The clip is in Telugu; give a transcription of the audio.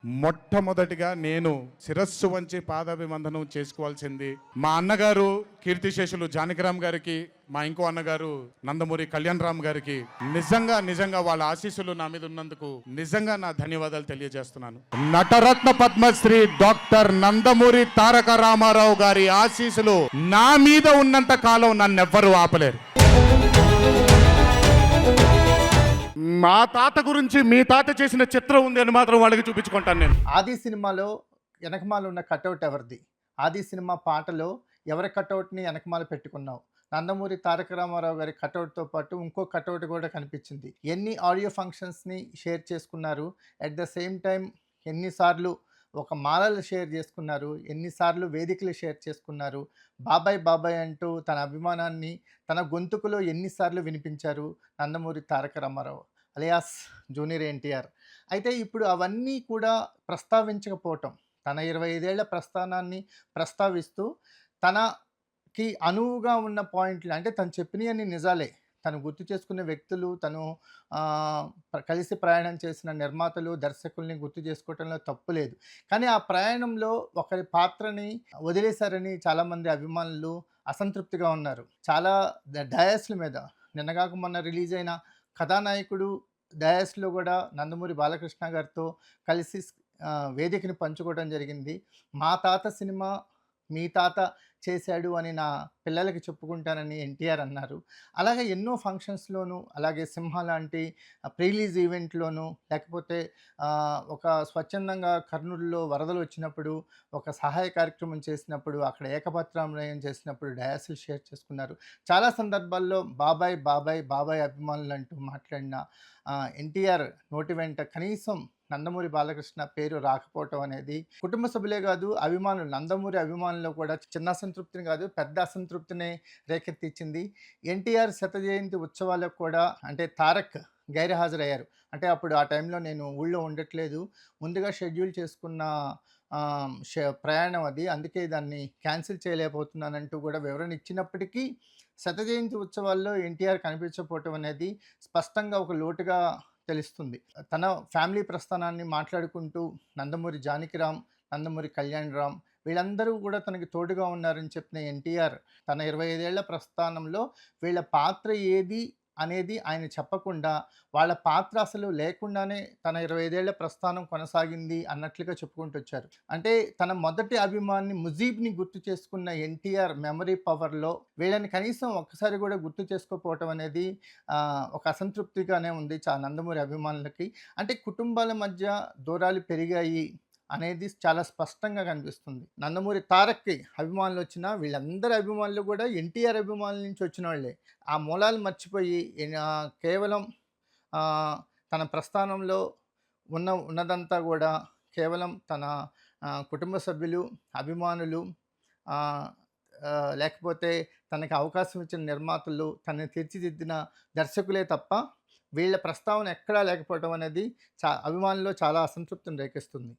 మొట్టమొదటిగా నేను శిరస్సు వంచి పాదాభివందనం చేసుకోవాల్సింది మా అన్నగారు కీర్తిశేషులు జానకిరామ్ గారికి, మా ఇంకో అన్నగారు నందమూరి కళ్యాణ్ రామ్ గారికి నిజంగా వాళ్ళ ఆశీస్సులు నా మీద ఉన్నందుకు నిజంగా నా ధన్యవాదాలు తెలియజేస్తున్నాను. నటరత్న పద్మశ్రీ డాక్టర్ నందమూరి తారక రామారావు గారి ఆశీస్సులు నా మీద ఉన్నంత కాలం నన్నెవ్వరూ ఆపలేరు. మా తాత గురించి మీ తాత చేసిన చిత్రం ఉంది అని మాత్రం వాళ్ళకి చూపించుకుంటాను నేను. ఆది సినిమాలో వెనకమాల ఉన్న కటౌట్ ఎవరిది? ఆది సినిమా పాటలో ఎవరి కటౌట్ని వెనకమాల పెట్టుకున్నావు? నందమూరి తారక రామారావు గారి కటౌట్తో పాటు ఇంకో కటౌట్ కూడా కనిపించింది. ఎన్ని ఆడియో ఫంక్షన్స్ని షేర్ చేసుకున్నారు, అట్ ద సేమ్ టైం ఎన్నిసార్లు ఒక మాలలు షేర్ చేసుకున్నారు, ఎన్నిసార్లు వేదికలు షేర్ చేసుకున్నారు, బాబాయ్ బాబాయ్ అంటూ తన అభిమానాన్ని తన గొంతుకులో ఎన్నిసార్లు వినిపించారు నందమూరి తారక రామారావు అలియాస్ జూనియర్ ఎన్టీఆర్. అయితే ఇప్పుడు అవన్నీ కూడా ప్రస్తావించకపోవటం, తన 25 ఏళ్ల ప్రస్థానాన్ని ప్రస్తావిస్తూ తనకి అనువుగా ఉన్న పాయింట్లు, అంటే తను చెప్పినవన్నీ నిజాలే, తను గుర్తు చేసుకునే వ్యక్తులు, తను కలిసి ప్రయాణం చేసిన నిర్మాతలు, దర్శకుల్ని గుర్తు చేసుకోవటంలో తప్పు లేదు. కానీ ఆ ప్రయాణంలో ఒకరి పాత్రని వదిలేశారని చాలామంది అభిమానులు అసంతృప్తిగా ఉన్నారు. చాలా డయాస్ల మీద నిన్నగాక మొన్న రిలీజ్ అయిన కథానాయకుడు డయాస్లో కూడా నందమూరి బాలకృష్ణ గారితో కలిసి వేదికని పంచుకోవడం జరిగింది. మా తాత సినిమా మీ తాత చేశాడు అని నా పిల్లలకి చెప్పుకుంటానని ఎన్టీఆర్ అన్నారు. అలాగే ఎన్నో ఫంక్షన్స్లోనూ, అలాగే సింహ లాంటి ప్రీలీజ్ ఈవెంట్లోనూ, లేకపోతే ఒక స్వచ్ఛందంగా కర్నూలులో వరదలు వచ్చినప్పుడు ఒక సహాయ కార్యక్రమం చేసినప్పుడు, అక్కడ ఏకపత్రాభినయం చేసినప్పుడు డయాస్లు షేర్ చేసుకున్నారు. చాలా సందర్భాల్లో బాబాయ్ బాబాయ్ బాబాయ్ అభిమానులు అంటూ మాట్లాడిన ఎన్టీఆర్ నోటి వెంట కనీసం నందమూరి బాలకృష్ణ పేరు రాకపోవటం అనేది కుటుంబ సభ్యులే కాదు, అభిమానులు, నందమూరి అభిమానులు కూడా చిన్న అసంతృప్తిని కాదు పెద్ద అసంతృప్తిని రేకెత్తించింది. ఎన్టీఆర్ శత జయంతి ఉత్సవాలకు కూడా అంటే తారక్ గైర్హాజరయ్యారు. అంటే అప్పుడు ఆ టైంలో నేను ఊళ్ళో ఉండట్లేదు, ముందుగా షెడ్యూల్ చేసుకున్న ప్రయాణం అది, అందుకే దాన్ని క్యాన్సిల్ చేయలేకపోతున్నానంటూ కూడా వివరణ ఇచ్చినప్పటికీ శత జయంతి ఉత్సవాల్లో ఎన్టీఆర్ కనిపించకపోవటం అనేది స్పష్టంగా ఒక లోటుగా తెలుస్తుంది. తన ఫ్యామిలీ ప్రస్థానాన్ని మాట్లాడుకుంటూ నందమూరి జానకిరామ్, నందమూరి కళ్యాణ్ రామ్ వీళ్ళందరూ కూడా తనకి తోడుగా ఉన్నారని చెప్పిన ఎన్టీఆర్ తన 25 ఏళ్ల ప్రస్థానంలో వీళ్ళ పాత్ర ఏది అనేది ఆయన చెప్పకుండా, వాళ్ళ పాత్ర అసలు లేకుండానే తన 25 ఏళ్ల ప్రస్థానం కొనసాగింది అన్నట్లుగా చెప్పుకుంటూ వచ్చారు. అంటే తన మొదటి అభిమాని ముజీబ్ని గుర్తు చేసుకున్న ఎన్టీఆర్ మెమరీ పవర్లో వీళ్ళని కనీసం ఒక్కసారి కూడా గుర్తు చేసుకోకపోవటం అనేది ఒక అసంతృప్తిగానే ఉంది నందమూరి అభిమానులకి. అంటే కుటుంబాల మధ్య దూరాలు పెరిగాయి అనేది చాలా స్పష్టంగా కనిపిస్తుంది. నందమూరి తారక్కి అభిమానులు వచ్చినా వీళ్ళందరి అభిమానులు కూడా ఎన్టీఆర్ అభిమానుల నుంచి వచ్చిన వాళ్ళే. ఆ మూలాలు మర్చిపోయి కేవలం తన ప్రస్థానంలో ఉన్నదంతా కూడా కేవలం తన కుటుంబ సభ్యులు, అభిమానులు, లేకపోతే తనకి అవకాశం ఇచ్చిన నిర్మాతలు, తనని తీర్చిదిద్దిన దర్శకులే తప్ప వీళ్ళ ప్రస్తావన ఎక్కడా లేకపోవడం అనేది అభిమానుల్లో చాలా అసంతృప్తిని రేకెత్తిస్తుంది.